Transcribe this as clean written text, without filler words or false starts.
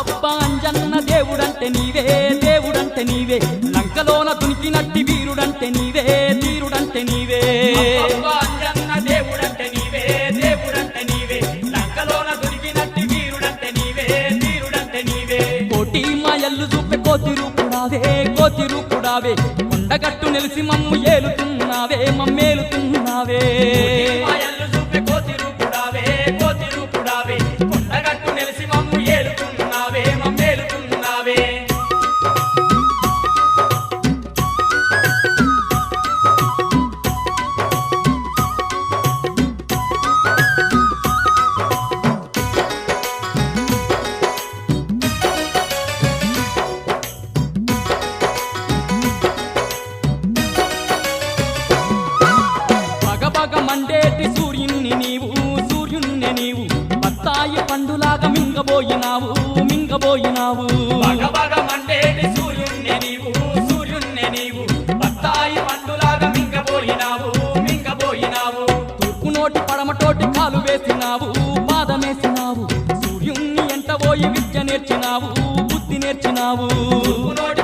అబ్బబ్బా అంజన్న దేవుడంటే నీవే దేవుడంటే నీవే లంకలోన దునికినట్టి వీరుడంటే నీవే ధీరుడంటే నీవే అబ్బబ్బా అంజన్న దేవుడంటే నీవే దేవుడంటే నీవే లంకలోన దునికినట్టి వీరుడంటే నీవే ధీరుడంటే నీవే కోటి మాయల్లు చూపే కోతి రూపుడావే కొండగట్టు నిలిసి మమ్ము ఏలుతున్నావే మమ్మేలుతున్నావే మాయల్లు చూపే కోతి రూపుడావే కొండగట్టు నిలిసి మమ్ము ఏలుతున్నావే మమ్మేలుతున్నావే బగబగ మండేటి సూర్యుణ్ణి నీవు బత్తాయి పండులాగా మింగబోయినావు బగబగ మండేటి సూర్యుణ్ణి నీవు బత్తాయి పండులాగా మింగబోయినావు తూర్పు నోటి పడమటోటి కాలు వేసినావు పాదమేసినావు సూర్యుణ్ణి ఎంట పోయి విద్య నేర్చినావు బుద్ధి నేర్చినావు నోటి